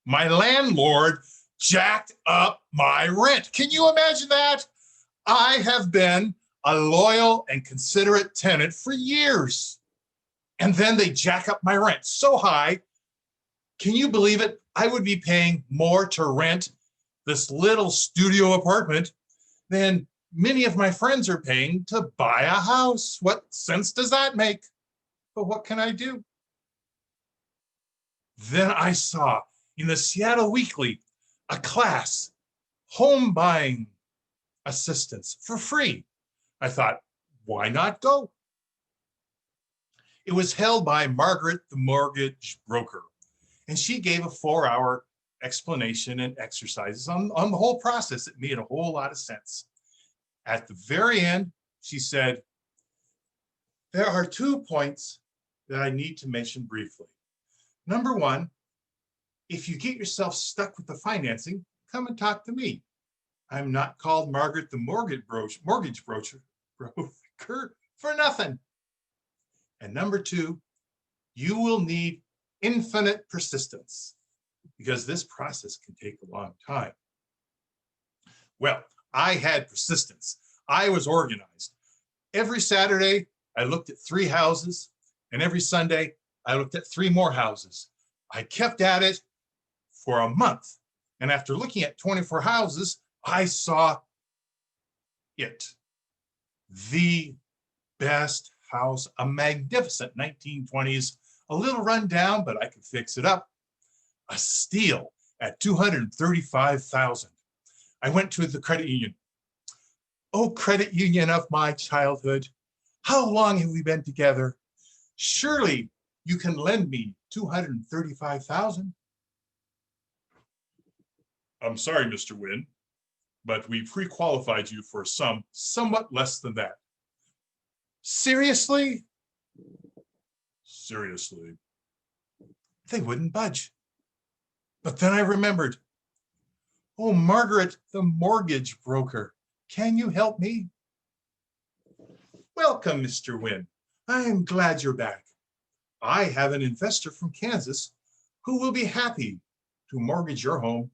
My landlord jacked up my rent. Can you imagine that? I have been a loyal and considerate tenant for years. And then they jack up my rent so high. Can you believe it? I would be paying more to rent this little studio apartment than many of my friends are paying to buy a house. What sense does that make? But what can I do? Then I saw in the Seattle Weekly a class, home buying assistance for free. I thought, why not go? It was held by Margaret, the mortgage broker, and she gave a 4-hour explanation and exercises on the whole process. It made a whole lot of sense. At the very end, she said, there are 2 points that I need to mention briefly. Number one, if you get yourself stuck with the financing, come and talk to me. I'm not called Margaret the mortgage broker for nothing. And number two, you will need infinite persistence because this process can take a long time. Well, I had persistence. I was organized. Every Saturday, I looked at 3 houses, and every Sunday, I looked at 3 more houses. I kept at it for a month. And after looking at 24 houses, I saw it. The best house, a magnificent 1920s, a little run down, but I could fix it up. A steal at $235,000. I went to the credit union. Oh, credit union of my childhood, how long have we been together? Surely you can lend me $235,000. I'm sorry, Mr. Wynn, but we pre-qualified you for a sum somewhat less than that. Seriously? Seriously. They wouldn't budge. But then I remembered, oh, Margaret, the mortgage broker, can you help me? Welcome, Mr. Wynn. I am glad you're back. I have an investor from Kansas who will be happy to mortgage your home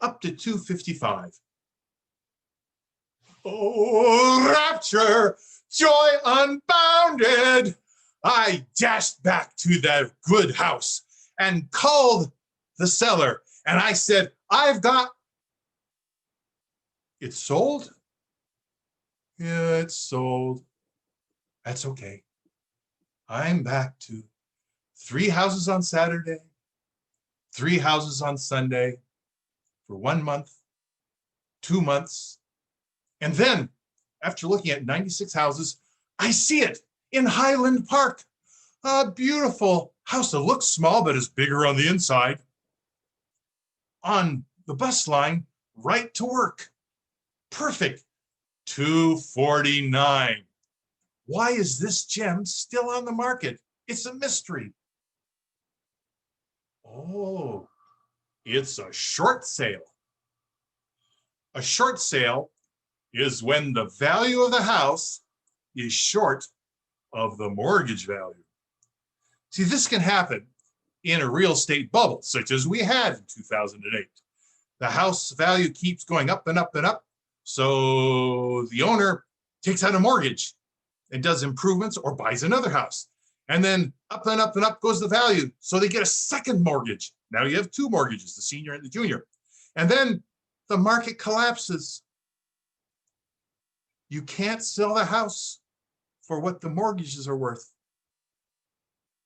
up to $255,000. Oh, rapture, joy unbounded. I dashed back to that good house and called the seller. And I said, I've got, it's sold? Yeah, it's sold. That's okay. I'm back to 3 houses on Saturday, 3 houses on Sunday for 1 month, 2 months. And then after looking at 96 houses, I see it in Highland Park. A beautiful house that looks small, but is bigger on the inside. On the bus line, right to work. Perfect. $249,000. Why is this gem still on the market? It's a mystery. Oh, it's a short sale. A short sale is when the value of the house is short of the mortgage value. See, this can happen in a real estate bubble, such as we had in 2008. The house value keeps going up and up and up. So the owner takes out a mortgage and does improvements or buys another house. And then up and up and up goes the value. So they get a second mortgage. Now you have 2 mortgages, the senior and the junior. And then the market collapses. You can't sell the house for what the mortgages are worth.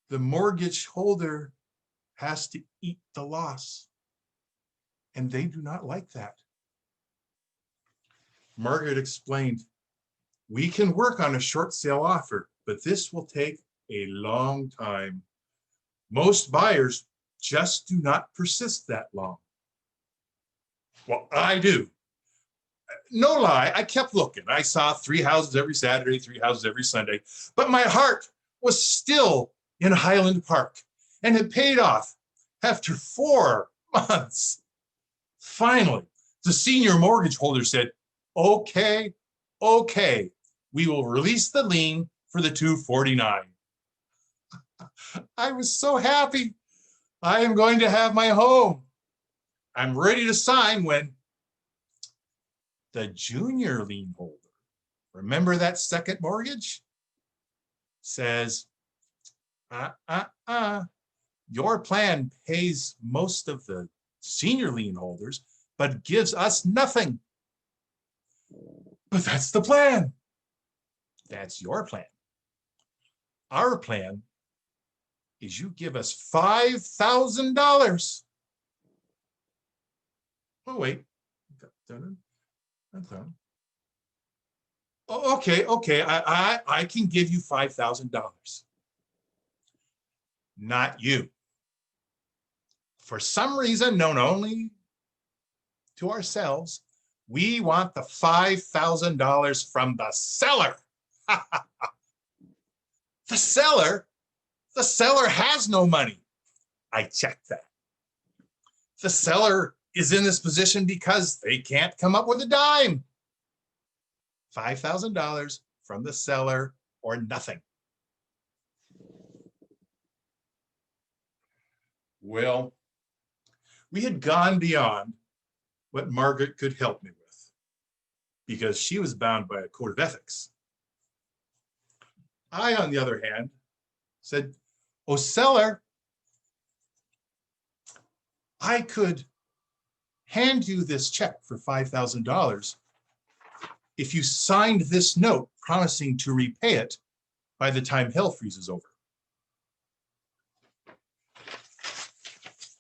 The mortgage holder has to eat the loss. And they do not like that. Margaret explained, we can work on a short sale offer, but this will take a long time. Most buyers just do not persist that long. Well, I do. No lie, I kept looking. I saw 3 houses every Saturday, 3 houses every Sunday, but my heart was still in Highland Park, and it paid off after 4 months. Finally, the senior mortgage holder said, okay, we will release the lien for the $249,000. I was so happy. I am going to have my home. I'm ready to sign when the junior lien holder, remember that second mortgage, says, your plan pays most of the senior lien holders, but gives us nothing. But that's the plan. That's your plan. Our plan is you give us $5,000. Oh, wait. Oh, okay. I can give you $5,000. Not you. For some reason known only to ourselves, we want the $5,000 from the seller. The seller? The seller has no money. I checked that. The seller is in this position because they can't come up with a dime. $5,000 from the seller or nothing. Well, we had gone beyond what Margaret could help me with because she was bound by a code of ethics. I, on the other hand, said, oh, seller, I could hand you this check for $5,000 if you signed this note promising to repay it by the time hell freezes over.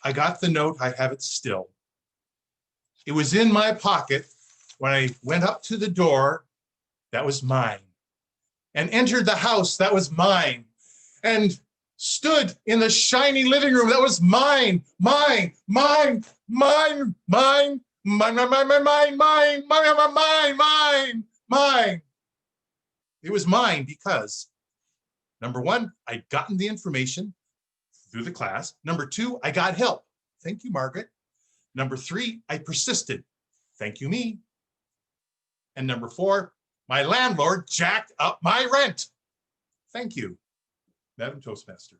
I got the note. I have it still. It was in my pocket when I went up to the door that was mine, and entered the house that was mine, and stood in the shiny living room that was mine. It was mine because, number one, I'd gotten the information through the class. Number two, I got help. Thank you, Margaret. Number three, I persisted. Thank you, me. And number four, my landlord jacked up my rent. Thank you, Madam Toastmaster.